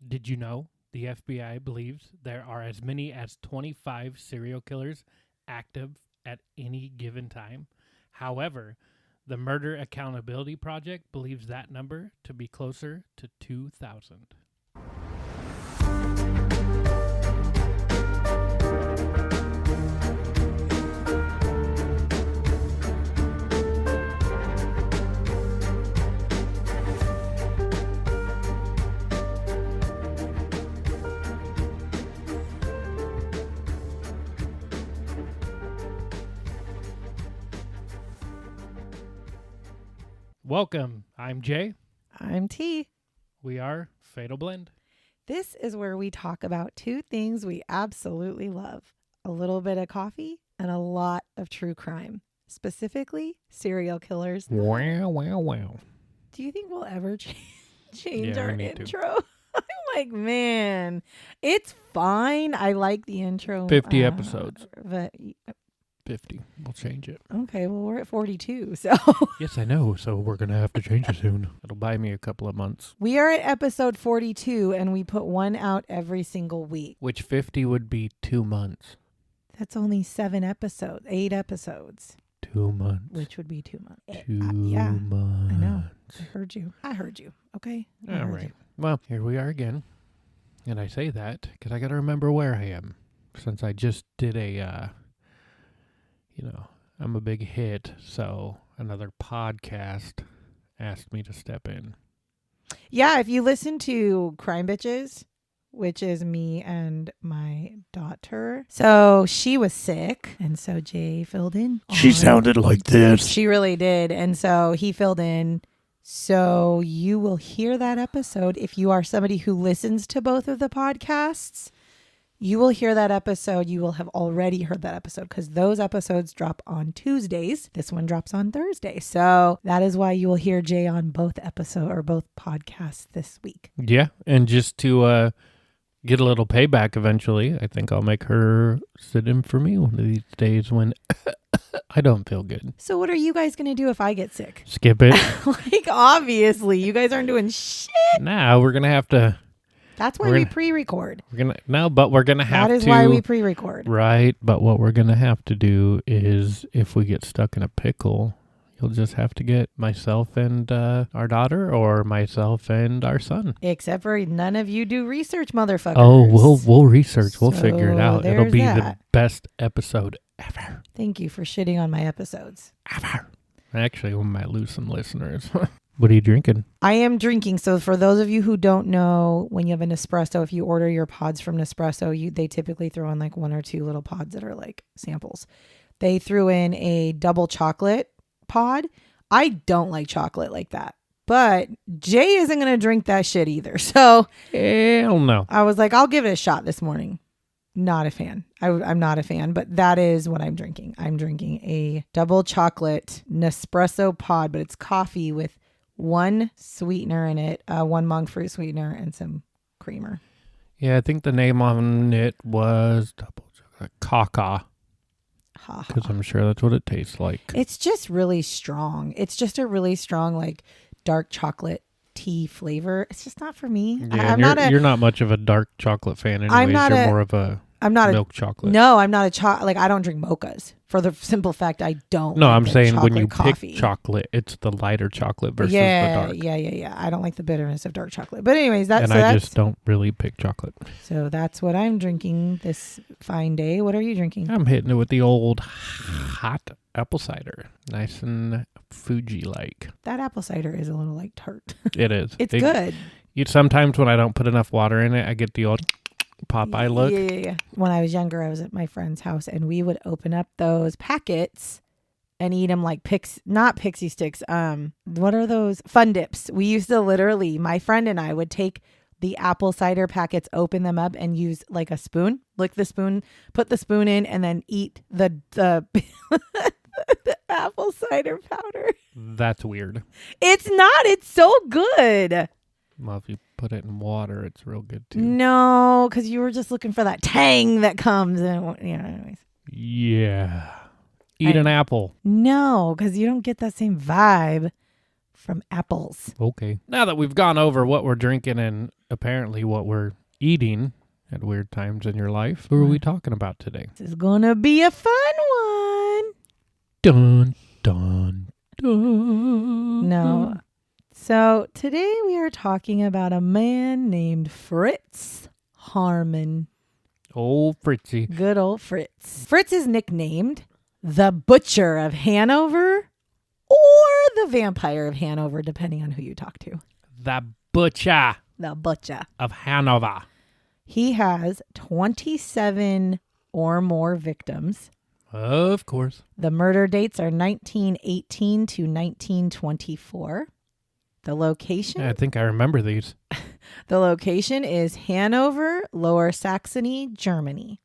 Did you know the FBI believes there are as many as 25 serial killers active at any given time? However, the Murder Accountability Project believes that number to be closer to 2,000. Welcome. I'm Jay. I'm T. We are Fatal Blend. This is where we talk about two things we absolutely love. A little bit of coffee and a lot of true crime. Specifically, serial killers. Wow, wow, wow. Do you think we'll ever change our we need intro? I'm like, man, it's fine. I like the intro. 50 episodes. But 50. We'll change it. okay, well, we're at 42, so. Yes, I know. So we're going to have to change it soon. It'll buy me a couple of months. We are at episode 42, and we put one out every single week. Which 50 would be 2 months. That's only 8 episodes. 2 months. Which would be 2 months. 2 months. I know. I heard you. Okay. All right. Well, here we are again. And I say that because I got to remember where I am. Since I just did I'm a big hit. So another podcast asked me to step in. Yeah. If you listen to Crime Bitches, which is me and my daughter. So she was sick. And so Jay filled in. She sounded like this. She really did. And so he filled in. So you will hear that episode. If you are somebody who listens to both of the podcasts, you will hear that episode. You will have already heard that episode because those episodes drop on Tuesdays. This one drops on Thursday. So that is why you will hear Jay on both podcasts this week. Yeah. And just to get a little payback eventually, I think I'll make her sit in for me one of these days when I don't feel good. So what are you guys going to do if I get sick? Skip it. Like, obviously, you guys aren't doing shit. Nah, we're going to have to. That's why we pre-record. But we're going to have to. That is why we pre-record. Right. But what we're going to have to do is if we get stuck in a pickle, you'll just have to get myself and our daughter or myself and our son. Except for none of you do research, motherfuckers. Oh, we'll research. We'll figure it out. It'll be the best episode ever. Thank you for shitting on my episodes. Ever. Actually, we might lose some listeners. What are you drinking? I am drinking. So for those of you who don't know, when you have an Nespresso, if you order your pods from Nespresso, they typically throw in like 1 or 2 little pods that are like samples. They threw in a double chocolate pod. I don't like chocolate like that. But Jay isn't going to drink that shit either. So hell no. I was like, I'll give it a shot this morning. Not a fan. I'm not a fan, but that is what I'm drinking. I'm drinking a double chocolate Nespresso pod, but it's coffee with 1 sweetener in it, 1 monk fruit sweetener and some creamer. Yeah, I think the name on it was double chocolate caca. Because I'm sure that's what it tastes like. It's just really strong. It's just a really strong, like, dark chocolate tea flavor. It's just not for me. Yeah, you're not much of a dark chocolate fan anyways. You're more of a milk chocolate. No, I'm not like, I don't drink mochas for the simple fact I don't. No, I'm saying when you coffee. Pick chocolate, it's the lighter chocolate versus the dark. Yeah. I don't like the bitterness of dark chocolate. But anyways, I just don't really pick chocolate. So that's what I'm drinking this fine day. What are you drinking? I'm hitting it with the old hot apple cider. Nice and Fuji-like. That apple cider is a little like tart. It is. It's good. Sometimes when I don't put enough water in it, I get the old Popeye look. Yeah. When I was younger, I was at my friend's house and we would open up those packets and eat them like not pixie sticks. What are those? Fun Dips. We used to literally, my friend and I would take the apple cider packets, open them up and use like a spoon, lick the spoon, put the spoon in and then eat the the apple cider powder. That's weird. It's not. It's so good. Well, if you put it in water, it's real good too. No, because you were just looking for that tang that comes. And anyways. Yeah. Eat an apple. No, because you don't get that same vibe from apples. Okay. Now that we've gone over what we're drinking and apparently what we're eating at weird times in your life, who are we talking about today? This is going to be a fun one. Dun, dun, dun. No. So today we are talking about a man named Fritz Haarmann. Old Fritzy. Good old Fritz. Fritz is nicknamed the Butcher of Hanover or the Vampire of Hanover, depending on who you talk to. The Butcher The Butcher of Hanover. He has 27 or more victims. Of course. The murder dates are 1918 to 1924. The location? Yeah, I think I remember these. The location is Hanover, Lower Saxony, Germany.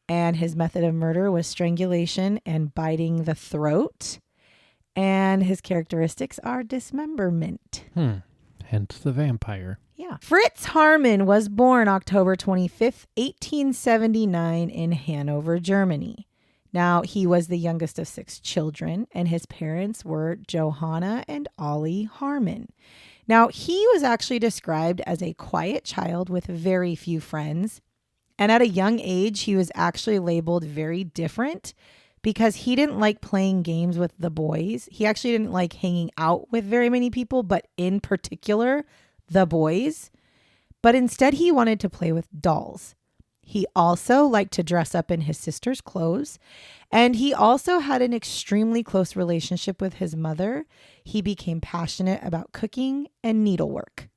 And his method of murder was strangulation and biting the throat. And his characteristics are dismemberment. Hence the vampire. Yeah. Fritz Haarmann was born October 25th, 1879 in Hanover, Germany. Now, he was the youngest of 6 children, and his parents were Johanna and Ollie Haarman. Now, he was actually described as a quiet child with very few friends. And at a young age, he was actually labeled very different because he didn't like playing games with the boys. He actually didn't like hanging out with very many people, but in particular, the boys. But instead, he wanted to play with dolls. He also liked to dress up in his sister's clothes. And he also had an extremely close relationship with his mother. He became passionate about cooking and needlework.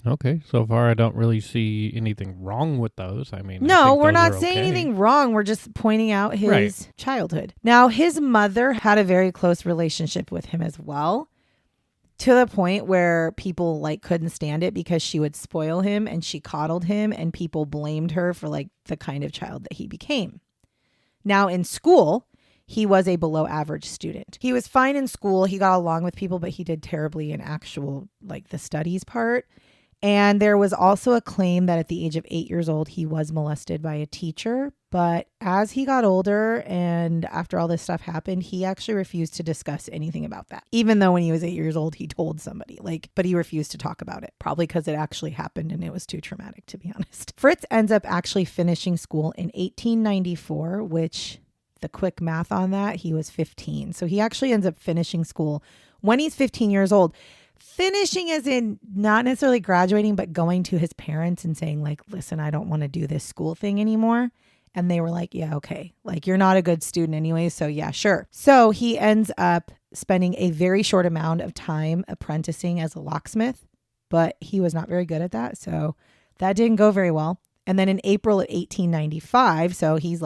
Okay, so far I don't really see anything wrong with those. I mean, no, we're those not are saying okay. anything wrong. We're just pointing out his childhood. Now, his mother had a very close relationship with him as well, to the point where people couldn't stand it because she would spoil him and she coddled him, and people blamed her for the kind of child that he became. Now, in school, he was a below average student. He was fine in school. He got along with people, but he did terribly in actual the studies part. And there was also a claim that at the age of 8 years old, he was molested by a teacher. But as he got older and after all this stuff happened, he actually refused to discuss anything about that. Even though when he was 8 years old, he told somebody, but he refused to talk about it. Probably because it actually happened and it was too traumatic, to be honest. Fritz ends up actually finishing school in 1894, which the quick math on that, he was 15. So he actually ends up finishing school when he's 15 years old. Finishing as in not necessarily graduating, but going to his parents and saying listen, I don't want to do this school thing anymore. And they were like, yeah, okay. You're not a good student anyway. So yeah, sure. So he ends up spending a very short amount of time apprenticing as a locksmith, but he was not very good at that. So that didn't go very well. And then in April of 1895, so he's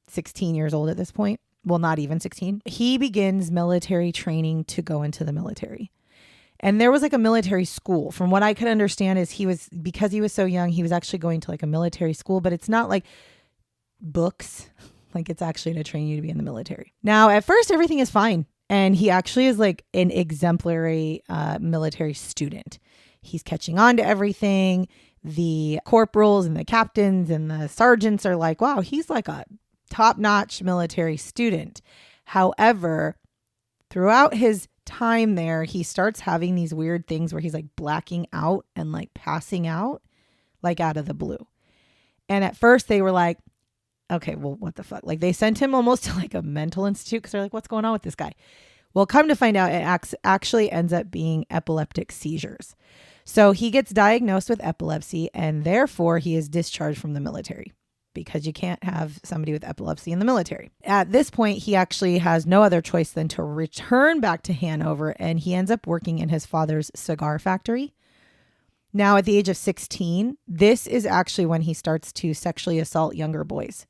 16 years old at this point. Well, not even 16. He begins military training to go into the military. And there was a military school. From what I could understand is because he was so young, he was actually going to a military school, but it's not books. It's actually to train you to be in the military. Now, at first, everything is fine. And he actually is an exemplary military student. He's catching on to everything. The corporals and the captains and the sergeants are wow, he's a top-notch military student. However, throughout his time there, he starts having these weird things where he's blacking out and passing out out of the blue. And at first they were okay, well, what the fuck? They sent him almost to a mental institute because they're what's going on with this guy? Well, come to find out, it actually ends up being epileptic seizures. So he gets diagnosed with epilepsy, and therefore he is discharged from the military because you can't have somebody with epilepsy in the military. At this point, he actually has no other choice than to return back to Hanover, and he ends up working in his father's cigar factory. Now, at the age of 16, this is actually when he starts to sexually assault younger boys.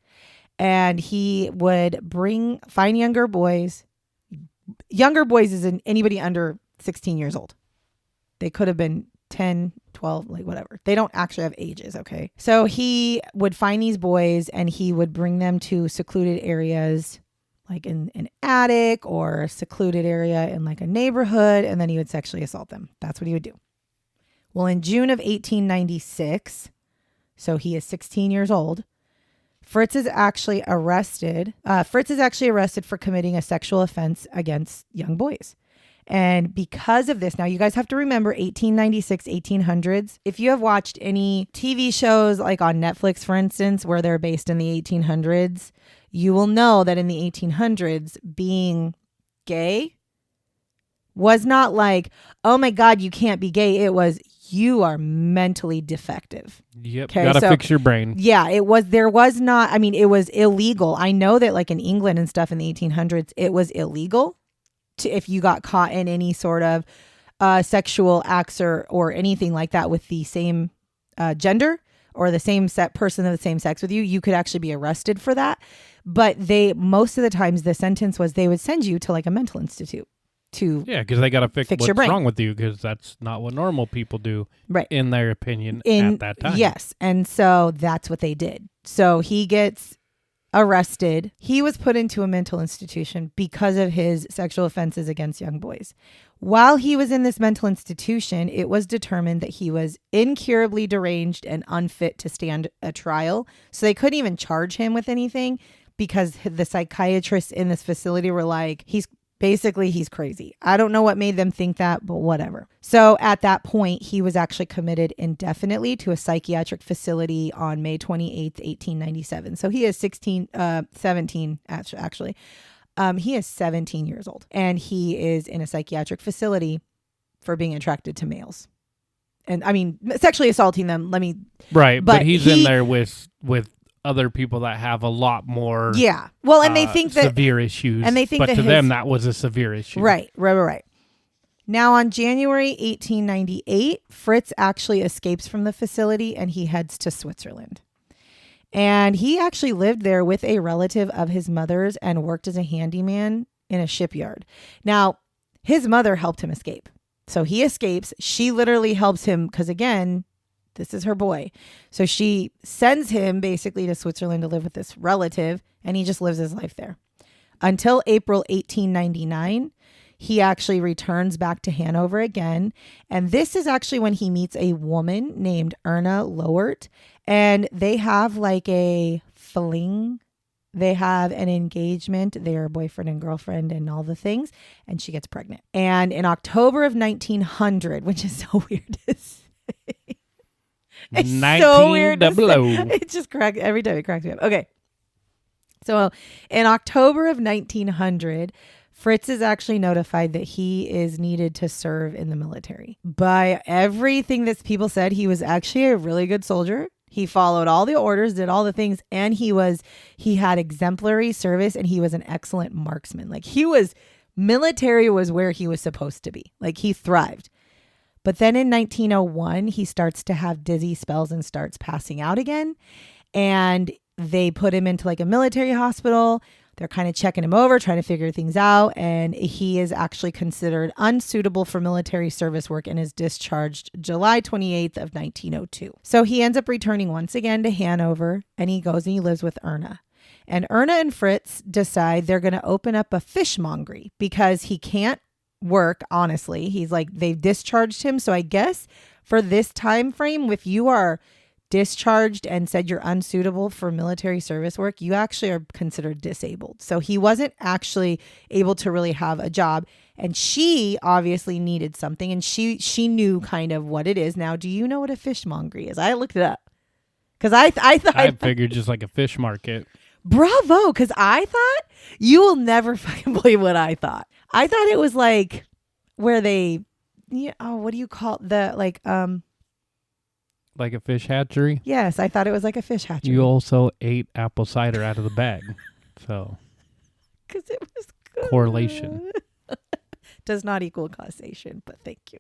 And he would find younger boys. Younger boys is anybody under 16 years old. They could have been 10, 12, whatever. They don't actually have ages, okay? So he would find these boys and he would bring them to secluded areas, in an attic or a secluded area in a neighborhood, and then he would sexually assault them. That's what he would do. Well, in June of 1896, so he is 16 years old, Fritz is actually arrested. Fritz is actually arrested for committing a sexual offense against young boys. And because of this, now you guys have to remember 1896, 1800s. If you have watched any TV shows like on Netflix, for instance, where they're based in the 1800s, you will know that in the 1800s, being gay was not like, oh my God, you can't be gay. It was, you are mentally defective. Yep. Okay, gotta fix your brain. Yeah, it was, there was not, I mean, it was illegal. I know that like in England and stuff in the 1800s, it was illegal to, if you got caught in any sort of sexual acts or anything like that with the same gender or the same person of the same sex with you, you could actually be arrested for that. But most of the times the sentence was they would send you to like a mental institute. Because they got to fix what's your brain. wrong with you, because that's not what normal people do, right? In their opinion, at that time. Yes, and so that's what they did. So he gets arrested. He was put into a mental institution because of his sexual offenses against young boys. While he was in this mental institution, it was determined that he was incurably deranged and unfit to stand a trial. So they couldn't even charge him with anything because the psychiatrists in this facility were like, he's crazy. I don't know what made them think that, but whatever. So at that point, he was actually committed indefinitely to a psychiatric facility on May 28th, 1897. So he is 17, actually. He is 17 years old, and he is in a psychiatric facility for being attracted to males. And I mean, sexually assaulting them. Right, but he's in there with other people that have a lot more and they think that severe issues, and they think but that to them that was a severe issue. Right. Now on January 1898, Fritz actually escapes from the facility and he heads to Switzerland. And he actually lived there with a relative of his mother's and worked as a handyman in a shipyard. Now, his mother helped him escape. So he escapes. She literally helps him because, again, this is her boy. So she sends him basically to Switzerland to live with this relative, and he just lives his life there. Until April 1899, he actually returns back to Hanover again. And this is actually when he meets a woman named Erna Lowert, and they have like a fling. They have an engagement. They're boyfriend and girlfriend and all the things. And she gets pregnant. And in October of 1900, which is so weird to say. It's so weird to say. It just cracks every time. It cracks me up. Okay. So in October of 1900, Fritz is actually notified that he is needed to serve in the military. By everything that people said, he was actually a really good soldier. He followed all the orders, did all the things, and he had exemplary service, and he was an excellent marksman. Like military was where he was supposed to be. Like he thrived. But then in 1901, he starts to have dizzy spells and starts passing out again. And they put him into like a military hospital. They're kind of checking him over, trying to figure things out. And he is actually considered unsuitable for military service work and is discharged July 28th of 1902. So he ends up returning once again to Hanover, and he goes and he lives with Erna. And Erna and Fritz decide they're going to open up a fishmongery because he can't work. Honestly, he's like, they've discharged him. So I guess for this time frame, if you are discharged and said you're unsuitable for military service work, you actually are considered disabled. So he wasn't actually able to really have a job, and she obviously needed something, and she knew kind of what it is. Now, do you know what a fishmongery is? I looked it up because I thought I figured just like a fish market. Bravo, because I thought, you will never fucking believe what I thought. I thought it was like where they, what do you call like a fish hatchery? Yes, I thought it was like a fish hatchery. You also ate apple cider out of the bag, so because it was good. Correlation does not equal causation, but thank you.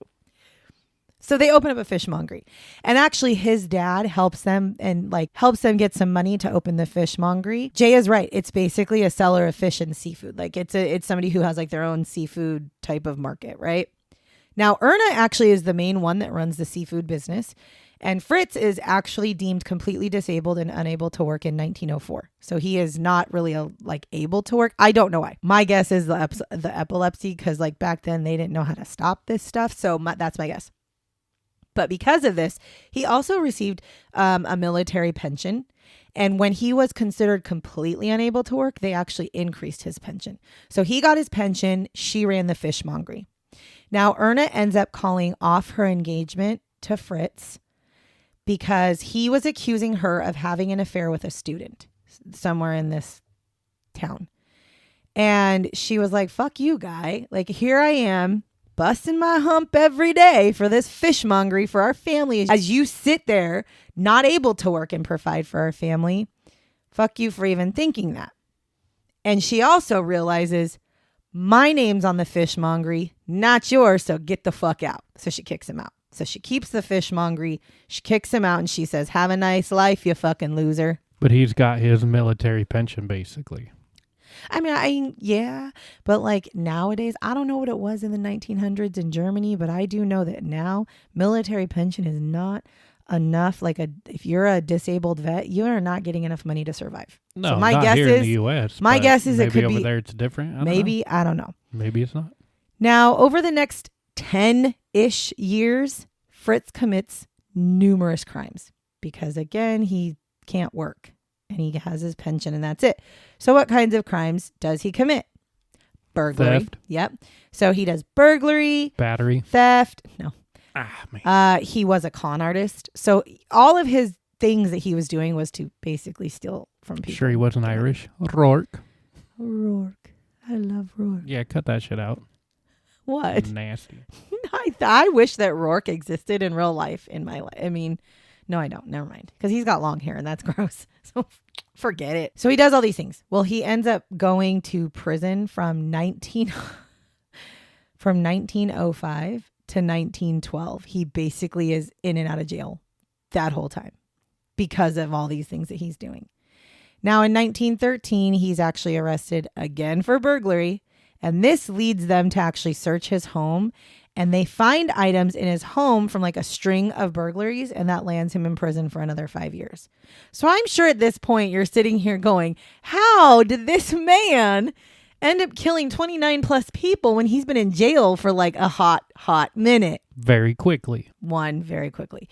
So they open up a fishmongery, and actually his dad helps them get some money to open the fishmongery. Jay is right. It's basically a seller of fish and seafood. Like it's somebody who has like their own seafood type of market, right? Now, Erna actually is the main one that runs the seafood business, and Fritz is actually deemed completely disabled and unable to work in 1904. So he is not really able to work. I don't know why. My guess is the epilepsy, because like back then they didn't know how to stop this stuff. So that's my guess. But because of this, he also received a military pension. And when he was considered completely unable to work, they actually increased his pension. So he got his pension. She ran the fishmongery. Now, Erna ends up calling off her engagement to Fritz because he was accusing her of having an affair with a student somewhere in this town. And she was like, fuck you, guy. Like, here I am busting my hump every day for this fishmongery for our family. As you sit there, not able to work and provide for our family. Fuck you for even thinking that. And she also realizes my name's on the fishmongery, not yours. So get the fuck out. So she kicks him out. So she keeps the fishmongery. She kicks him out and she says, have a nice life, you fucking loser. But he's got his military pension, basically. I mean, yeah, but like nowadays, I don't know what it was in the 1900s in Germany, but I do know that now military pension is not enough. Like if you're a disabled vet, you are not getting enough money to survive. No, so my not guess here is, in the U.S. My guess is it could over be there. It's different. I don't know. Maybe it's not. Now, over the next 10-ish years, Fritz commits numerous crimes because again, he can't work. And he has his pension and that's it. So what kinds of crimes does he commit? Burglary. Theft. Yep. So he does burglary. Battery. Theft. No. Man. He was a con artist. So all of his things that he was doing was to basically steal from people. Sure he wasn't Irish. Rourke. Rourke. I love Rourke. Yeah, cut that shit out. What? Nasty. I wish that Rourke existed in real life in my life. I mean, no, I don't. Never mind. Because he's got long hair and that's gross. So forget it. So he does all these things. Well, he ends up going to prison from 1905 to 1912. He basically is in and out of jail that whole time because of all these things that he's doing. Now in 1913, he's actually arrested again for burglary. And this leads them to actually search his home. And they find items in his home from like a string of burglaries, and that lands him in prison for another 5 years. So I'm sure at this point you're sitting here going, how did this man end up killing 29 plus people when he's been in jail for like a hot minute? Very quickly. One, very quickly.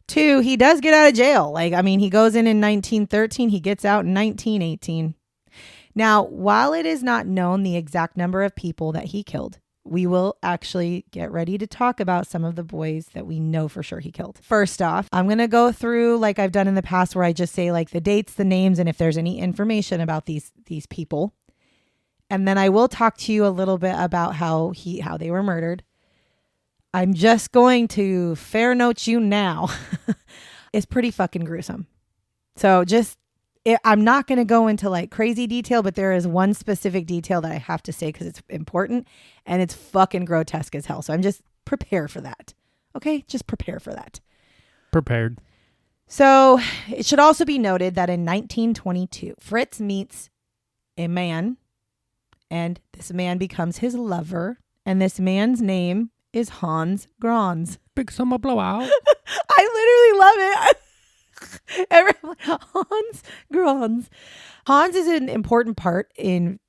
Two, he does get out of jail. Like, I mean, he goes in 1913, he gets out in 1918. Now, while it is not known the exact number of people that he killed, we will actually get ready to talk about some of the boys that we know for sure he killed. First off, I'm going to go through like I've done in the past where I just say like the dates, the names, and if there's any information about these people. And then I will talk to you a little bit about how they were murdered. I'm just going to fair note you now. It's pretty fucking gruesome. So I'm not going to go into like crazy detail, but there is one specific detail that I have to say because it's important and it's fucking grotesque as hell. So I'm just prepare for that. Okay. Just prepare for that. Prepared. So it should also be noted that in 1922, Fritz meets a man and this man becomes his lover. And this man's name is Hans Grans. Big summer blowout. I literally love it. Hans Grans. Hans is an important part in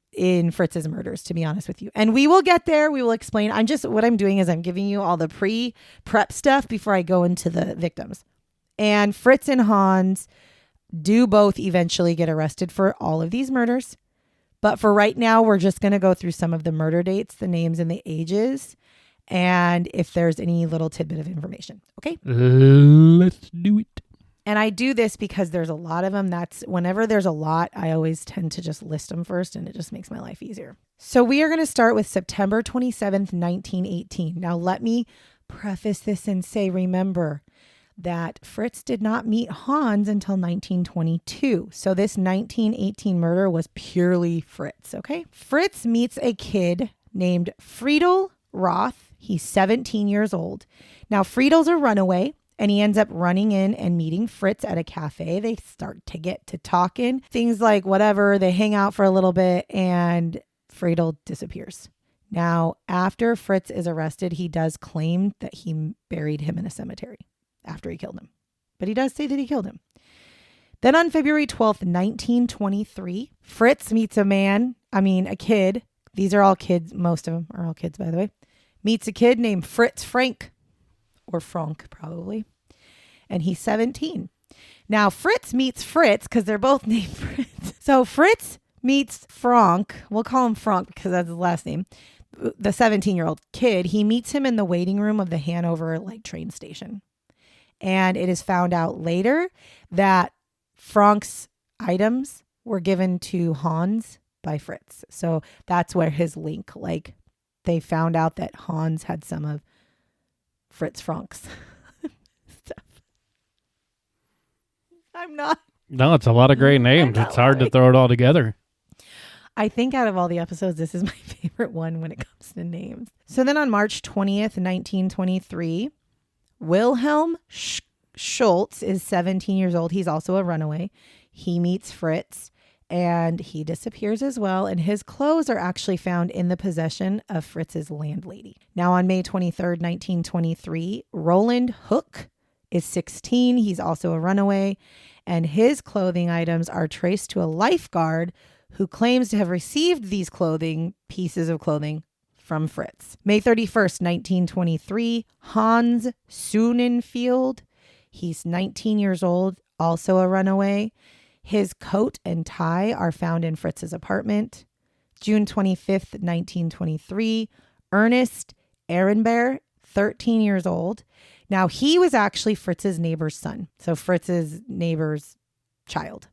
Fritz's murders, to be honest with you. And we will get there. We will explain. What I'm doing is I'm giving you all the prep stuff before I go into the victims. And Fritz and Hans do both eventually get arrested for all of these murders. But for right now, we're just going to go through some of the murder dates, the names and the ages, and if there's any little tidbit of information. Okay? Let's do it. And I do this because there's a lot of them. That's whenever there's a lot, I always tend to just list them first and it just makes my life easier. So we are going to start with September 27th, 1918. Now let me preface this and say, remember that Fritz did not meet Hans until 1922. So this 1918 murder was purely Fritz, okay? Fritz meets a kid named Friedel Roth. He's 17 years old. Now Friedel's a runaway. And he ends up running in and meeting Fritz at a cafe. They start to get to talking. Things like whatever. They hang out for a little bit and Friedel disappears. Now, after Fritz is arrested, he does claim that he buried him in a cemetery after he killed him. But he does say that he killed him. Then on February 12th, 1923, Fritz meets a kid. These are all kids. Most of them are all kids, by the way. Meets a kid named Fritz Frank. Or Frank, probably. And he's 17. Now, Fritz meets Fritz because they're both named Fritz. So Fritz meets Frank. We'll call him Frank because that's his last name. the 17-year-old kid, he meets him in the waiting room of the Hanover train station. And it is found out later that Frank's items were given to Hans by Fritz. So that's where his link, they found out that Hans had some of Fritz Frank's stuff. I'm not. No, it's a lot of great names. It's hard to throw it all together. I think out of all the episodes, this is my favorite one when it comes to names. So then on March 20th, 1923, Wilhelm Schultz is 17 years old. He's also a runaway. He meets Fritz and he disappears as well. And his clothes are actually found in the possession of Fritz's landlady. Now on May 23rd, 1923, Roland Hook is 16. He's also a runaway. And his clothing items are traced to a lifeguard who claims to have received these pieces of clothing from Fritz. May 31st, 1923, Hans Sonnenfeld. He's 19 years old, also a runaway. His coat and tie are found in Fritz's apartment. June 25th, 1923, Ernest Ehrenberg, 13 years old. Now, he was actually Fritz's neighbor's son, so Fritz's neighbor's child.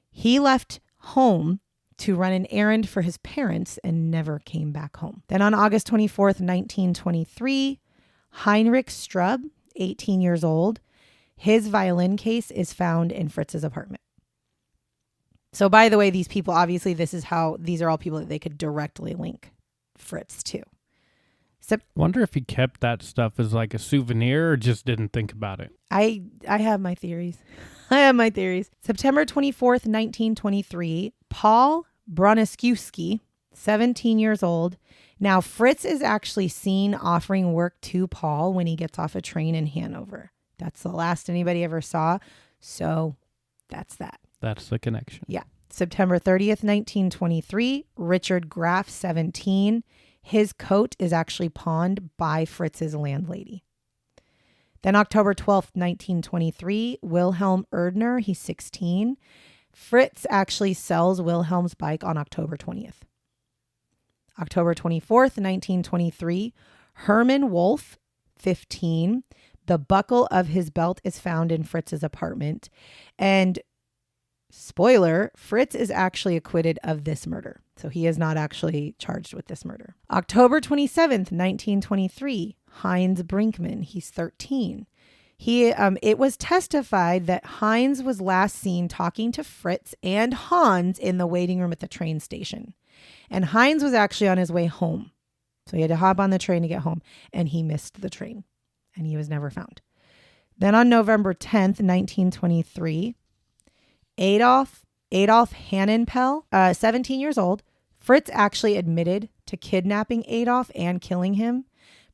He left home to run an errand for his parents and never came back home. Then on August 24th, 1923, Heinrich Strub, 18 years old, his violin case is found in Fritz's apartment. So by the way, these people, obviously, these are all people that they could directly link Fritz to. Wonder if he kept that stuff as a souvenir or just didn't think about it. I have my theories. September 24th, 1923, Paul Broniskewski, 17 years old. Now, Fritz is actually seen offering work to Paul when he gets off a train in Hanover. That's the last anybody ever saw. So that's that. That's the connection. Yeah. September 30th, 1923, Richard Graff, 17. His coat is actually pawned by Fritz's landlady. Then October 12th, 1923, Wilhelm Erdner, he's 16. Fritz actually sells Wilhelm's bike on October 20th. October 24th, 1923, Herman Wolf, 15. The buckle of his belt is found in Fritz's apartment. And spoiler, Fritz is actually acquitted of this murder. So he is not actually charged with this murder. October 27th, 1923, Heinz Brinkman, he's 13. It was testified that Heinz was last seen talking to Fritz and Hans in the waiting room at the train station. And Heinz was actually on his way home. So he had to hop on the train to get home. And he missed the train. And he was never found. Then on November 10th, 1923, Adolf Hannenpell, 17 years old. Fritz actually admitted to kidnapping Adolf and killing him,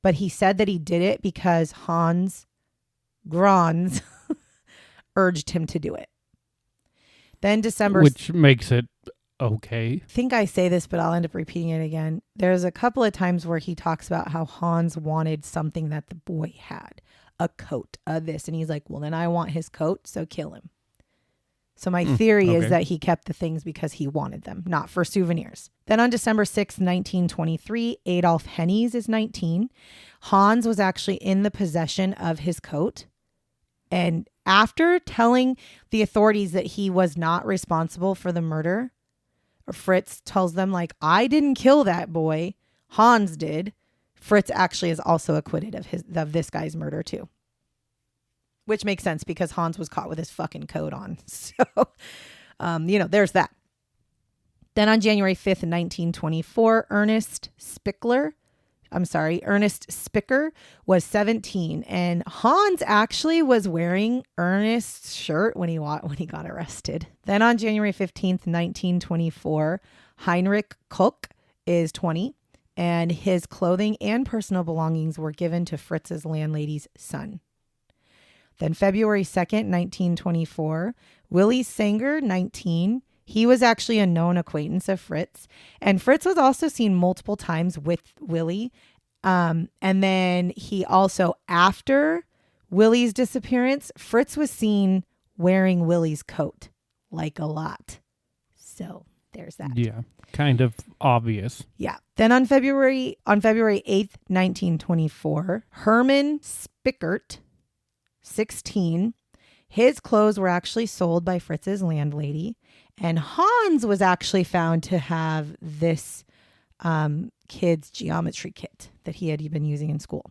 but he said that he did it because Hans Grons urged him to do it. Then December... Which makes it okay. I think I say this, but I'll end up repeating it again. There's a couple of times where he talks about how Hans wanted something that the boy had, a coat of this. And he's like, well, then I want his coat, so kill him. So my theory is that he kept the things because he wanted them, not for souvenirs. Then on December 6th, 1923, Adolf Hennies is 19. Hans was actually in the possession of his coat. And after telling the authorities that he was not responsible for the murder, Fritz tells them, I didn't kill that boy. Hans did. Fritz actually is also acquitted of this guy's murder too. Which makes sense because Hans was caught with his fucking coat on. So, there's that. Then on January 5th, 1924, Ernest Spicker was 17. And Hans actually was wearing Ernest's shirt when he got arrested. Then on January 15th, 1924, Heinrich Koch is 20. And his clothing and personal belongings were given to Fritz's landlady's son. Then February 2nd, 1924, Willie Sanger, 19. He was actually a known acquaintance of Fritz. And Fritz was also seen multiple times with Willie. And then he also, after Willie's disappearance, Fritz was seen wearing Willie's coat, a lot. So there's that. Yeah, kind of obvious. Yeah. Then on February 8th, 1924, Herman Spickert, 16, his clothes were actually sold by Fritz's landlady, and Hans was actually found to have this kid's geometry kit that he had been using in school.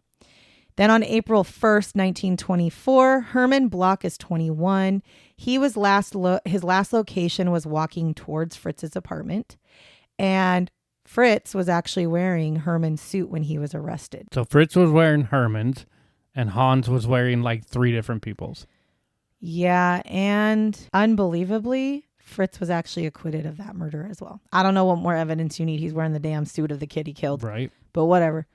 Then on April 1st, 1924, Herman Block is 21. He was his last location was walking towards Fritz's apartment, and Fritz was actually wearing Herman's suit when he was arrested. So Fritz was wearing Herman's, and Hans was wearing like 3 different people's. Yeah, and unbelievably, Fritz was actually acquitted of that murder as well. I don't know what more evidence you need. He's wearing the damn suit of the kid he killed. Right. But whatever.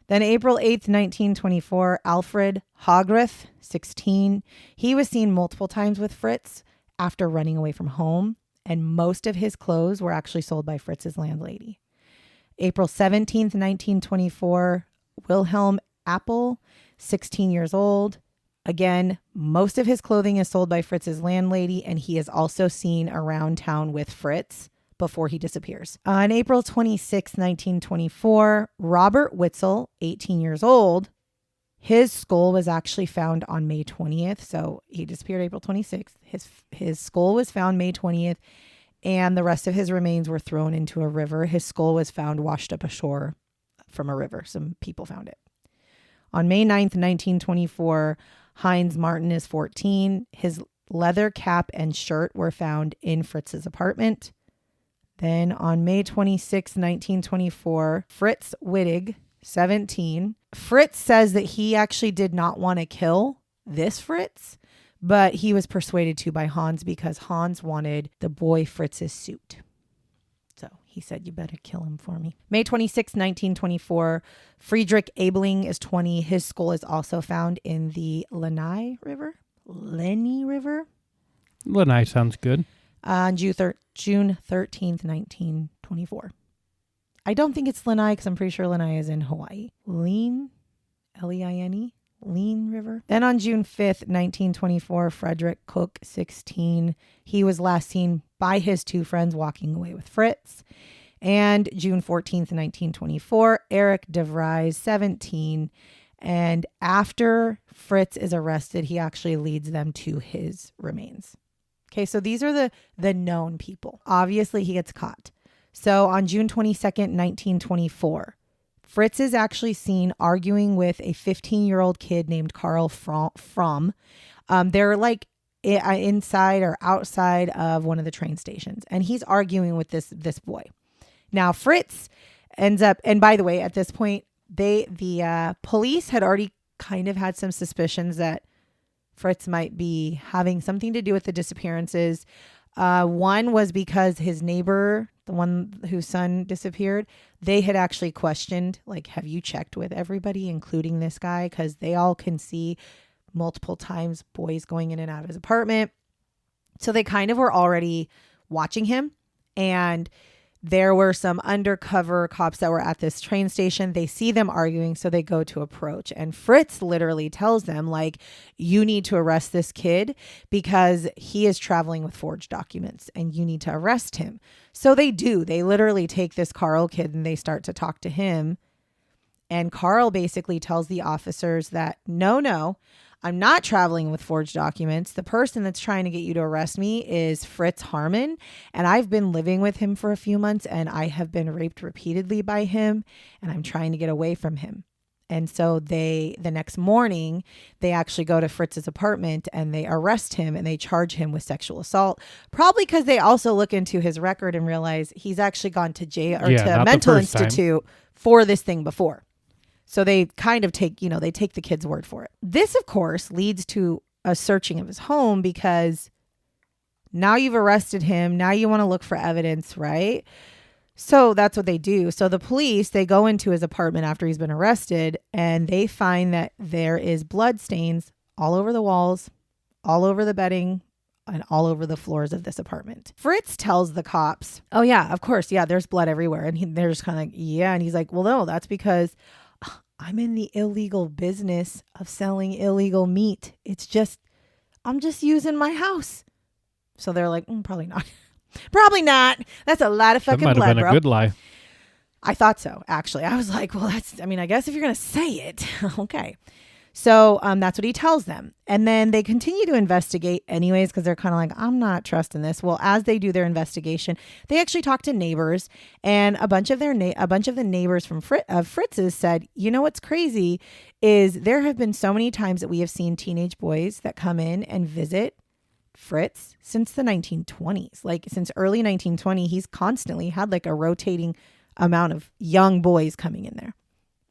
Then April 8th, 1924, Alfred Hogreth, 16. He was seen multiple times with Fritz after running away from home, and most of his clothes were actually sold by Fritz's landlady. April 17th, 1924, Wilhelm Appel, 16 years old. Again, most of his clothing is sold by Fritz's landlady, and he is also seen around town with Fritz before he disappears. On April 26, 1924, Robert Witzel, 18 years old, his skull was actually found on May 20th. So he disappeared April 26th. His skull was found May 20th, and the rest of his remains were thrown into a river. His skull was found washed up ashore from a river. Some people found it. On May 9th, 1924, Heinz Martin is 14. His leather cap and shirt were found in Fritz's apartment. Then on May 26, 1924, Fritz Wittig, 17. Fritz says that he actually did not want to kill this Fritz, but he was persuaded to by Hans because Hans wanted the boy Fritz's suit. So he said, you better kill him for me. May 26, 1924, Friedrich Abeling is 20. His skull is also found in the Lenny River. Lanai sounds good. On June 13th, 1924. I don't think it's Lanai because I'm pretty sure Lanai is in Hawaii. Lean, Leine, Lean River. Then on June 5th, 1924, Frederick Cook, 16. He was last seen by his 2 friends walking away with Fritz. And June 14th, 1924, Eric DeVries, 17. And after Fritz is arrested, he actually leads them to his remains. Okay, so these are the known people. Obviously, he gets caught. So on June 22nd, 1924, Fritz is actually seen arguing with a 15-year-old kid named Carl Fromm. They're like inside or outside of one of the train stations, and he's arguing with this boy. Now, Fritz ends up, and by the way, at this point, the police had already kind of had some suspicions that Fritz might be having something to do with the disappearances. One was because his neighbor, the one whose son disappeared, they had actually questioned, like, have you checked with everybody, including this guy? Because they all can see multiple times boys going in and out of his apartment. So they kind of were already watching him. And there were some undercover cops that were at this train station. They see them arguing, so they go to approach. And Fritz literally tells them, like, you need to arrest this kid because he is traveling with forged documents and you need to arrest him. So they do. They literally take this Carl kid and they start to talk to him. And Carl basically tells the officers that, no, I'm not traveling with forged documents. The person that's trying to get you to arrest me is Fritz Haarmann, and I've been living with him for a few months, and I have been raped repeatedly by him, and I'm trying to get away from him. And so the next morning, they actually go to Fritz's apartment, and they arrest him, and they charge him with sexual assault, probably because they also look into his record and realize he's actually gone to jail or to a mental institute for this thing before. So they kind of take the kid's word for it. This, of course, leads to a searching of his home because now you've arrested him. Now you want to look for evidence, right? So that's what they do. So the police, they go into his apartment after he's been arrested, and they find that there is blood stains all over the walls, all over the bedding, and all over the floors of this apartment. Fritz tells the cops, oh yeah, of course. Yeah, there's blood everywhere. And they're just kind of like, yeah. And he's like, well, no, that's because I'm in the illegal business of selling illegal meat. I'm just using my house. So they're like, probably not. Probably not. That's a lot of That fucking might have blood, been bro. a good lie. I thought so, actually. I was like, well, I guess if you're going to say it, okay. So that's what he tells them. And then they continue to investigate anyways, because they're kind of like, I'm not trusting this. Well, as they do their investigation, they actually talk to neighbors, and a bunch of the neighbors from Fritz's said, you know what's crazy is there have been so many times that we have seen teenage boys that come in and visit Fritz since the 1920s. Like since early 1920, he's constantly had like a rotating amount of young boys coming in there,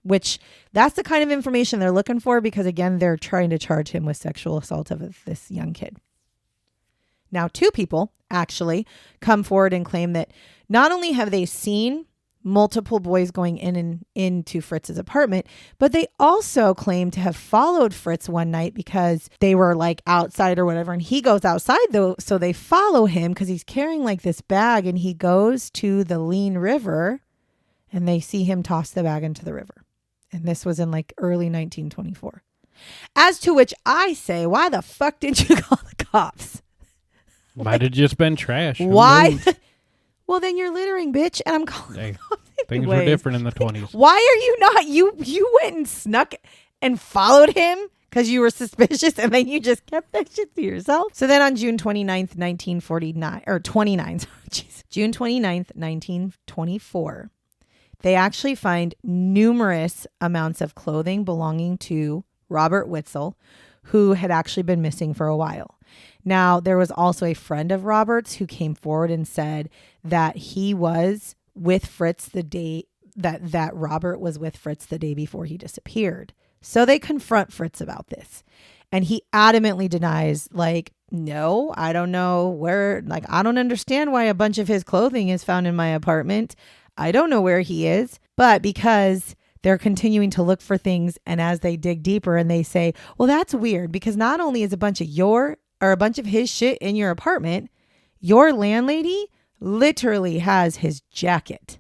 which that's the kind of information they're looking for, because again, they're trying to charge him with sexual assault of this young kid. Now, 2 people actually come forward and claim that not only have they seen multiple boys going in and into Fritz's apartment, but they also claim to have followed Fritz one night because they were like outside or whatever. And he goes outside though. So they follow him because he's carrying like this bag, and he goes to the Lean River and they see him toss the bag into the river. And this was in like early 1924. As to which I say, why the fuck didn't you call the cops? Might have just been trash. Who Why? knows? Well, then you're littering, bitch. And I'm calling Hey, the cops Things were anyways. different in the 20s. Why are you not? You went and snuck and followed him because you were suspicious, and then you just kept that shit to yourself. So then on June 29th, 1949, or 29, June 29th, 1924, they actually find numerous amounts of clothing belonging to Robert Witzel, who had actually been missing for a while. Now, there was also a friend of Robert's who came forward and said that he was with Fritz the day that Robert was with Fritz the day before he disappeared. So they confront Fritz about this, and he adamantly denies, like, no, I don't know where, like, I don't understand why a bunch of his clothing is found in my apartment. I don't know where he is. But because they're continuing to look for things, and as they dig deeper and they say, well, that's weird, because not only is a bunch of his shit in your apartment, your landlady literally has his jacket,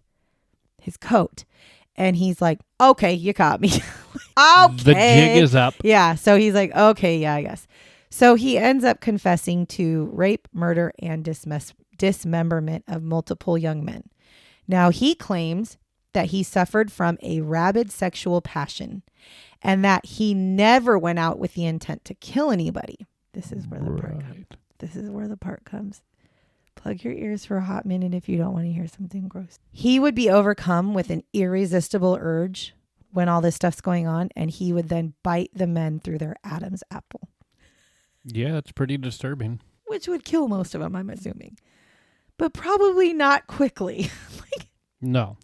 his coat. And he's like, okay, you caught me. Okay. The jig is up. Yeah. So he's like, okay, yeah, I guess. So he ends up confessing to rape, murder, and dismemberment of multiple young men. Now, he claims that he suffered from a rabid sexual passion and that he never went out with the intent to kill anybody. This is where the part comes. Plug your ears for a hot minute if you don't want to hear something gross. He would be overcome with an irresistible urge when all this stuff's going on, and he would then bite the men through their Adam's apple. Yeah, it's pretty disturbing. Which would kill most of them, I'm assuming. But probably not quickly. No.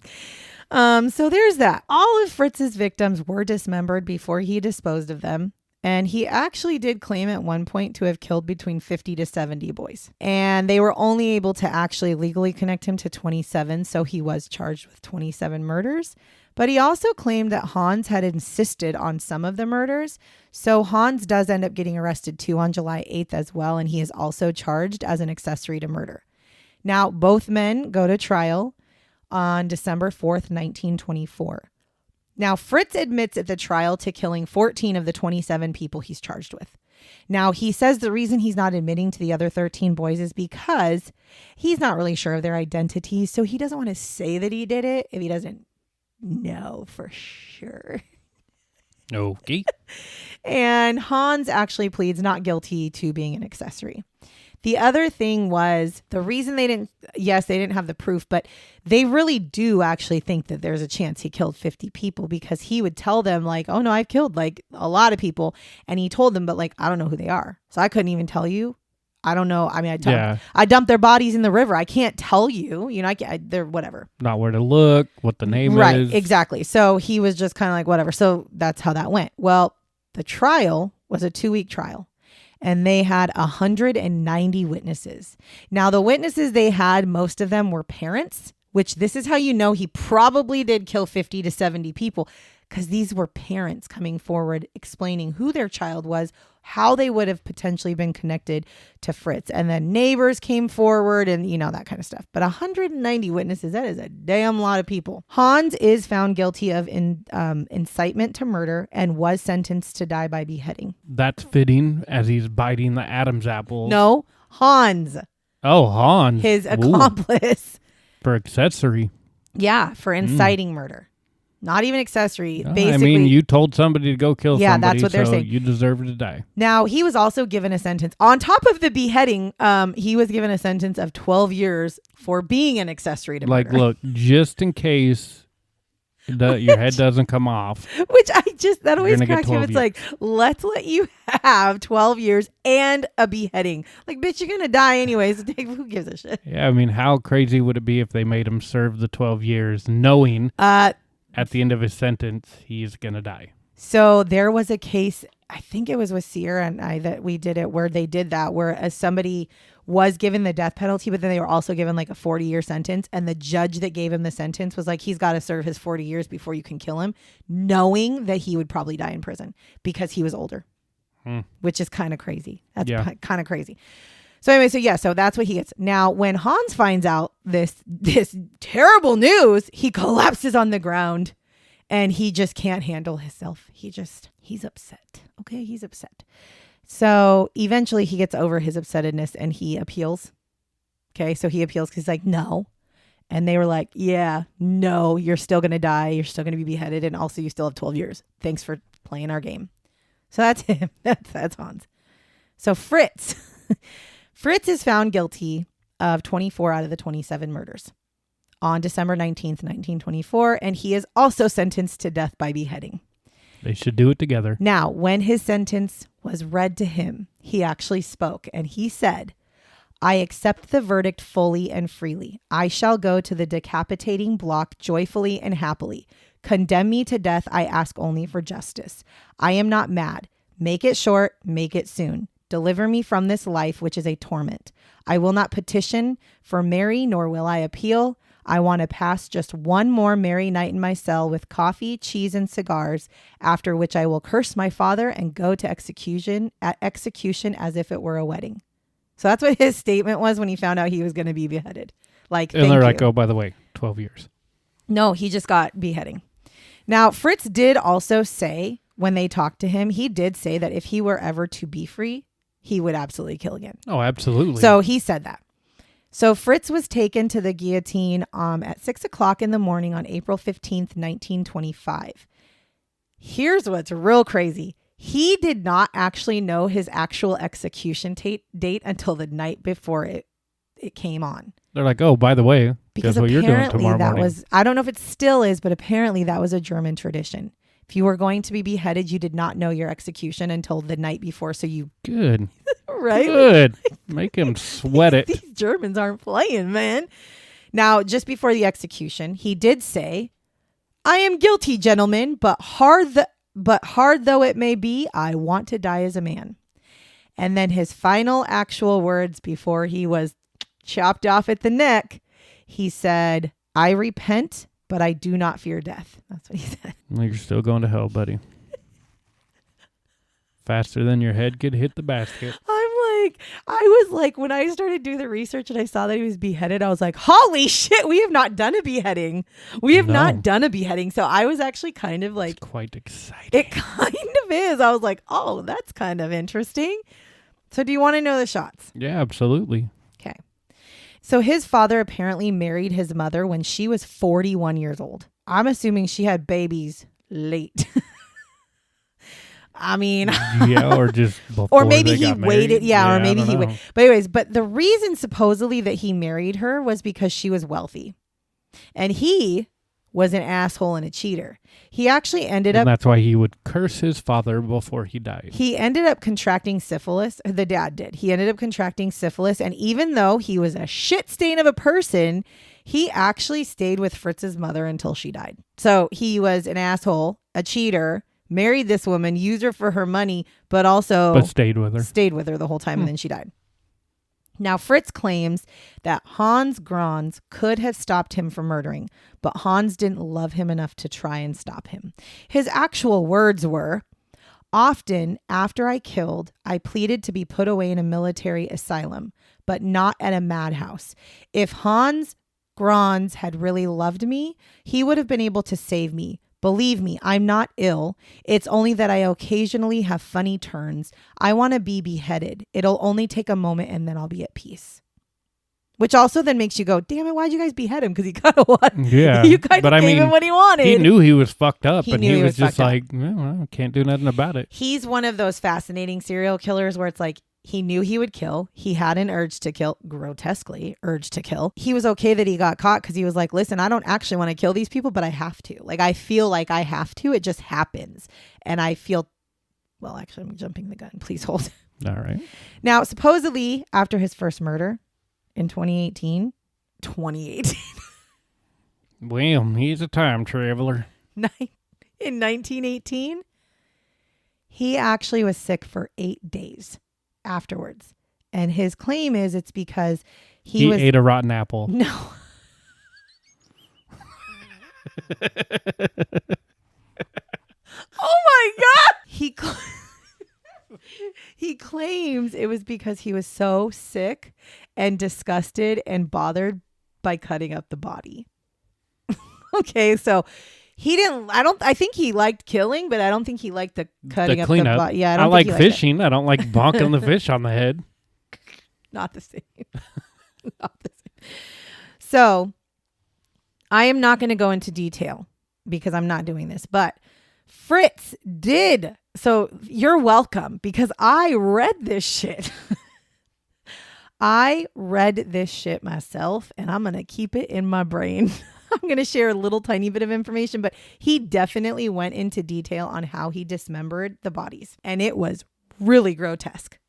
So there's that. All of Fritz's victims were dismembered before he disposed of them. And he actually did claim at one point to have killed between 50 to 70 boys. And they were only able to actually legally connect him to 27. So he was charged with 27 murders. But he also claimed that Hans had insisted on some of the murders. So Hans does end up getting arrested too on July 8th as well. And he is also charged as an accessory to murder. Now, both men go to trial on December 4th, 1924. Now, Fritz admits at the trial to killing 14 of the 27 people he's charged with. Now, he says the reason he's not admitting to the other 13 boys is because he's not really sure of their identities. So he doesn't want to say that he did it if he doesn't know for sure. Okay. And Hans actually pleads not guilty to being an accessory. The other thing was the reason they didn't have the proof, but they really do actually think that there's a chance he killed 50 people, because he would tell them like, oh no, I've killed like a lot of people. And he told them, but like, I don't know who they are. So I couldn't even tell you. I don't know. I mean, I dumped their bodies in the river. I can't tell you, they're whatever. Not where to look, what the name is. Right. Exactly. So he was just kind of like, whatever. So that's how that went. Well, the trial was a 2-week trial. And they had 190 witnesses. Now, the witnesses they had, most of them were parents, which this is how you know he probably did kill 50 to 70 people, because these were parents coming forward explaining who their child was, how they would have potentially been connected to Fritz. And then neighbors came forward and, that kind of stuff. But 190 witnesses, that is a damn lot of people. Hans is found guilty of incitement to murder and was sentenced to die by beheading. That's fitting as he's biting the Adam's apple. No, Hans. Oh, Hans. his Ooh, accomplice. for accessory. Yeah, for inciting murder. Not even accessory. No, Basically, I mean, you told somebody to go kill Yeah, somebody, that's what they're so saying. you deserve to die. Now, he was also given a sentence on top of the beheading. He was given a sentence of 12 years for being an accessory to Like, murder. look, just in case your head doesn't come off. Which that You're always gonna get cracks me up. 12 It's like, let's let you have 12 years and a beheading. Like, bitch, you're going to die anyways. Who gives a shit? Yeah, I mean, how crazy would it be if they made him serve the 12 years knowing at the end of his sentence he's going to die? So there was a case, I think it was with Sierra and I that we did it, where they did that, where somebody was given the death penalty, but then they were also given like a 40-year sentence. And the judge that gave him the sentence was like, he's got to serve his 40 years before you can kill him, knowing that he would probably die in prison because he was older, which is kind of crazy. That's kind of crazy. So anyway, so that's what he gets. Now, when Hans finds out this terrible news, he collapses on the ground and he just can't handle himself. He's upset. Okay, he's upset. So eventually he gets over his upsetness and he appeals. Okay, so he appeals because he's like, no. And they were like, yeah, no, you're still going to die. You're still going to be beheaded. And also you still have 12 years. Thanks for playing our game. So that's him. That's Hans. So Fritz. Fritz is found guilty of 24 out of the 27 murders on December 19th, 1924. And he is also sentenced to death by beheading. They should do it together. Now, when his sentence was read to him, he actually spoke and he said, I accept the verdict fully and freely. I shall go to the decapitating block joyfully and happily. Condemn me to death. I ask only for justice. I am not mad. Make it short. Make it soon. Deliver me from this life, which is a torment. I will not petition for merry, nor will I appeal. I want to pass just one more merry night in my cell with coffee, cheese, and cigars, after which I will curse my father and go to execution as if it were a wedding. So that's what his statement was when he found out he was going to be beheaded. Like, and they're like, oh, by the way, 12 years. No, he just got beheading. Now, Fritz did also say, when they talked to him, he did say that if he were ever to be free, he would absolutely kill again. Oh, absolutely. So he said that. So Fritz was taken to the guillotine at 6 o'clock in the morning on April 15th, 1925. Here's what's real crazy. He did not actually know his actual execution date until the night before it came on. They're like, oh, by the way, because guess what you're doing tomorrow morning. I don't know if it still is, but apparently that was a German tradition. If you were going to be beheaded, you did not know your execution until the night before. So you... Good. Right? Good. Make him sweat it. These Germans aren't playing, man. Now, just before the execution, he did say, I am guilty, gentlemen, but hard though it may be, I want to die as a man. And then his final actual words before he was chopped off at the neck, he said, I repent, but I do not fear death. That's what he said. Well, you're still going to hell, buddy. Faster than your head could hit the basket. I was like, when I started doing the research and I saw that he was beheaded, I was like, holy shit, we have not done a beheading. Not done a beheading. So I was actually kind of like... It's quite exciting. It kind of is. I was like, oh, that's kind of interesting. So do you want to know the shots? Yeah, absolutely. Okay. So his father apparently married his mother when she was 41 years old. I'm assuming she had babies late. I mean, yeah, or just before or maybe they he got waited. married. Yeah, or maybe he waited. But anyways, but the reason supposedly that he married her was because she was wealthy, and he was an asshole and a cheater. He actually ended up. That's why he would curse his father before he died. He ended up contracting syphilis. The dad did. He ended up contracting syphilis, and even though he was a shit stain of a person, he actually stayed with Fritz's mother until she died. So he was an asshole, a cheater. Married this woman, used her for her money, but stayed with her. Stayed with her the whole time, and then she died. Now, Fritz claims that Hans Grons could have stopped him from murdering, but Hans didn't love him enough to try and stop him. His actual words were, often after I killed, I pleaded to be put away in a military asylum, but not at a madhouse. If Hans Grons had really loved me, he would have been able to save me. Believe me, I'm not ill. It's only that I occasionally have funny turns. I want to be beheaded. It'll only take a moment and then I'll be at peace. Which also then makes you go, damn it, why'd you guys behead him? Because he kind of won. Yeah. You kind of gave him what he wanted. He knew he was fucked up, and knew he was just fucked up. like, well, I can't do nothing about it. He's one of those fascinating serial killers where it's like, he knew he would kill. He had an urge to kill, grotesquely urge to kill. He was okay that he got caught because he was like, listen, I don't actually want to kill these people, but I have to. Like, I feel like I have to. It just happens. And I feel, well, actually, I'm jumping the gun. Please hold. All right. Now, supposedly, after his first murder in 2018, Well, he's a time traveler. in 1918, he actually was sick for 8 days afterwards. And his claim is it's because he ate a rotten apple. No. Oh my God. He claims it was because he was so sick and disgusted and bothered by cutting up the body. Okay, so he didn't. I think he liked killing, but I don't think he liked the cutting up the body. Yeah, I like fishing. I don't like bonking the fish on the head. Not the same. Not the same. So I am not going to go into detail because I'm not doing this, but Fritz did. So you're welcome because I read this shit. I read this shit myself and I'm going to keep it in my brain. I'm going to share a little tiny bit of information, but he definitely went into detail on how he dismembered the bodies. And it was really grotesque,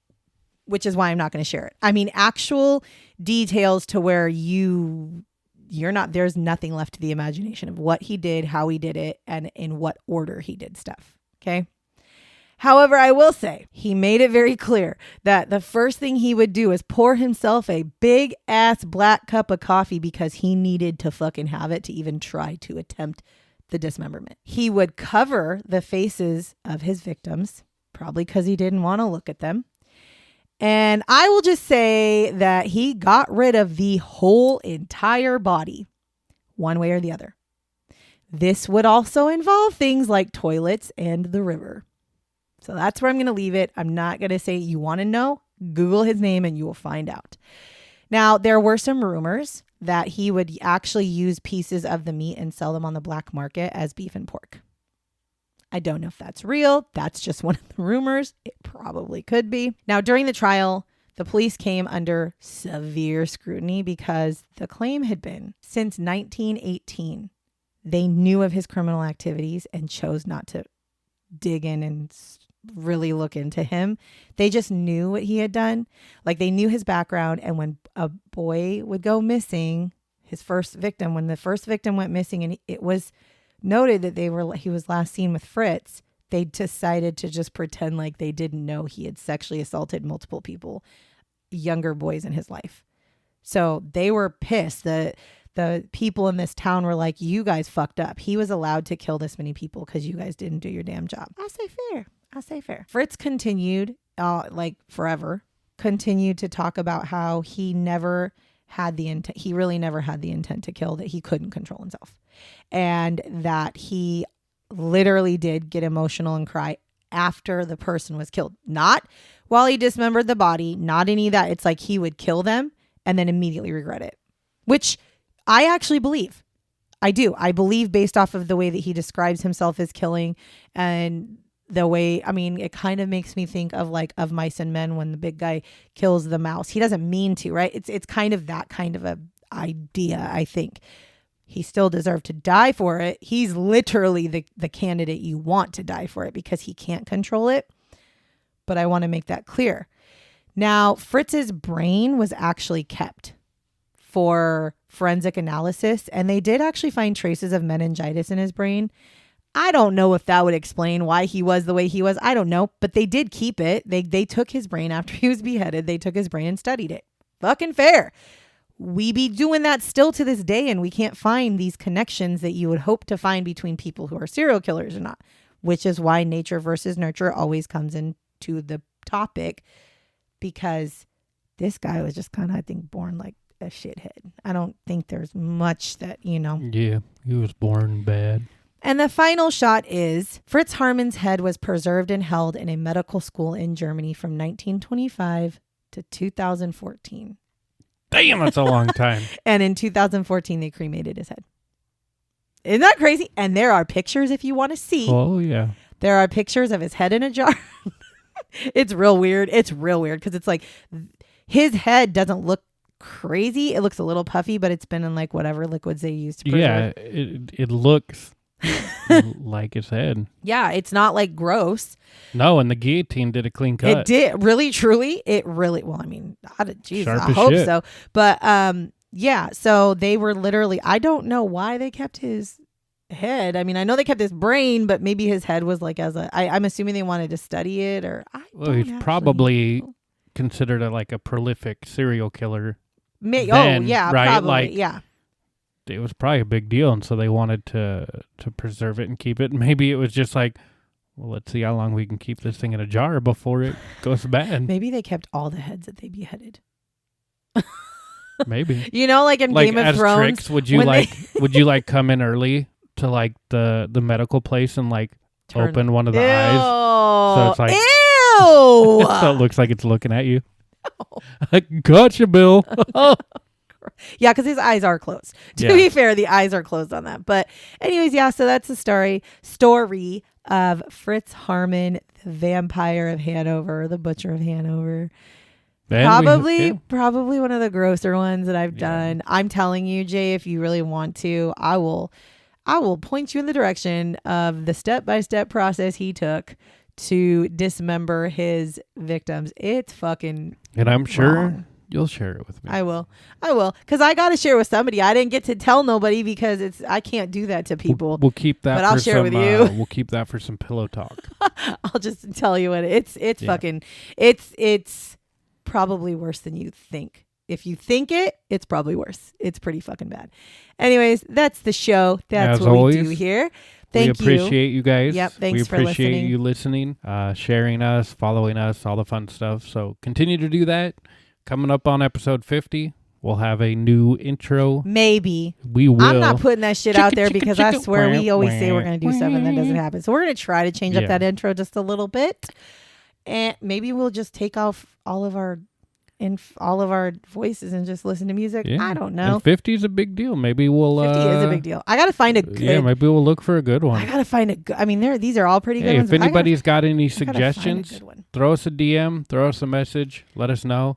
which is why I'm not going to share it. I mean, actual details to where there's nothing left to the imagination of what he did, how he did it, and in what order he did stuff. Okay. However, I will say he made it very clear that the first thing he would do is pour himself a big ass black cup of coffee because he needed to fucking have it to even try to attempt the dismemberment. He would cover the faces of his victims, probably because he didn't want to look at them. And I will just say that he got rid of the whole entire body, one way or the other. This would also involve things like toilets and the river. So that's where I'm going to leave it. I'm not going to say you want to know. Google his name and you will find out. Now, there were some rumors that he would actually use pieces of the meat and sell them on the black market as beef and pork. I don't know if that's real. That's just one of the rumors. It probably could be. Now, during the trial, the police came under severe scrutiny because the claim had been since 1918, they knew of his criminal activities and chose not to dig in and really look into him. They just knew what he had done. Like they knew his background. And when a boy would go missing, when the first victim went missing and it was noted that he was last seen with Fritz, they decided to just pretend like they didn't know he had sexually assaulted multiple people, younger boys in his life. So they were pissed. The people in this town were like, you guys fucked up. He was allowed to kill this many people because you guys didn't do your damn job. I say fair. Fritz continued, forever, continued to talk about how he never had the intent. He really never had the intent to kill, that he couldn't control himself. And that he literally did get emotional and cry after the person was killed. Not while he dismembered the body, not any of that. It's like he would kill them and then immediately regret it, which I actually believe. I do. I believe based off of the way that he describes himself as killing and the way, I mean, it kind of makes me think of Of Mice and Men when the big guy kills the mouse. He doesn't mean to, right? It's kind of that kind of a idea, I think. He still deserved to die for it. He's literally the candidate you want to die for it because he can't control it. But I want to make that clear. Now, Fritz's brain was actually kept for forensic analysis, and they did actually find traces of meningitis in his brain. I don't know if that would explain why he was the way he was. I don't know, but they did keep it. They took his brain after he was beheaded. They took his brain and studied it. Fucking fair. We be doing that still to this day, and we can't find these connections that you would hope to find between people who are serial killers or not, which is why nature versus nurture always comes into the topic, because this guy was just kind of, I think, born like a shithead. I don't think there's much that, Yeah, he was born bad. And the final shot is Fritz Haarmann's head was preserved and held in a medical school in Germany from 1925 to 2014. Damn, that's a long time. And in 2014, they cremated his head. Isn't that crazy? And there are pictures if you want to see. Oh, yeah. There are pictures of his head in a jar. It's real weird. It's real weird because it's like his head doesn't look crazy. It looks a little puffy, but it's been in like whatever liquids they use to preserve. Yeah, it looks like his head. Yeah, it's not like gross. No, and the guillotine did a clean cut. It did. Really, truly. It really, well, I mean, Jesus, Sharp I as hope shit. so. But yeah, so they were literally, I don't know why they kept his head. I mean, I know they kept his brain, but maybe his head was like I'm assuming they wanted to study it or he's probably considered like a prolific serial killer. Then, yeah, right? probably, like, yeah. It was probably a big deal, and so they wanted to preserve it and keep it. Maybe it was just like, well, let's see how long we can keep this thing in a jar before it goes bad. Maybe they kept all the heads that they beheaded. Maybe. You know, like in Game of Thrones. Tricks, would you like come in early to like the medical place and like open one of the eyes? So it's like, ew! So it looks like it's looking at you. Gotcha, Bill. Yeah, because his eyes are closed. To be fair, the eyes are closed on that. But anyways, yeah, so that's the story of Fritz Haarmann, the Vampire of Hanover, the Butcher of Hanover. Probably one of the grosser ones that I've done. I'm telling you, Jay, if you really want to, I will point you in the direction of the step-by-step process he took to dismember his victims. It's fucking And I'm sure wrong. You'll share it with me. I will. Because I got to share with somebody. I didn't get to tell nobody because I can't do that to people. We'll keep that. But I'll share with you. We'll keep that for some pillow talk. I'll just tell you what it's fucking. It's probably worse than you think. If you think it's probably worse. It's pretty fucking bad. Anyways, that's the show. That's As what always, we do here. Thank you. We appreciate you guys. Yep. Thanks for listening. We appreciate you listening, sharing us, following us, all the fun stuff. So continue to do that. Coming up on episode 50, we'll have a new intro. Maybe. We will. I'm not putting that shit out there because I swear we always say we're going to do stuff and that doesn't happen. So we're going to try to change up that intro just a little bit. And maybe we'll just take off all of our voices and just listen to music. Yeah. I don't know. And 50 is a big deal. Maybe we'll 50 is a big deal. I got to find a good. Yeah, maybe we'll look for a good one. I got to find a good. I mean, these are all pretty good ones. If anybody's got any suggestions, throw us a DM, throw us a message, let us know.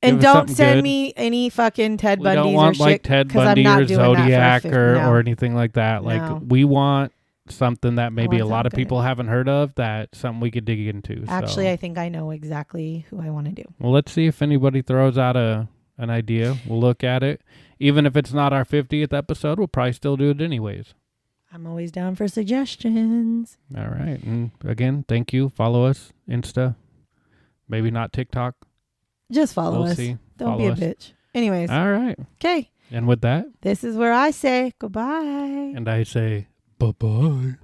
And don't send me any fucking Ted Bundys or shit. We don't want like Ted Bundy or Zodiac or anything like that. Like we want something that maybe a lot of people haven't heard of, something we could dig into. Actually, I think I know exactly who I want to do. Well, let's see if anybody throws out an idea. We'll look at it. Even if it's not our 50th episode, we'll probably still do it anyways. I'm always down for suggestions. All right. And again, thank you. Follow us. Insta. Maybe not TikTok. Just follow us. See. Don't be a bitch. Anyways. All right. Okay. And with that, this is where I say goodbye. And I say bye-bye.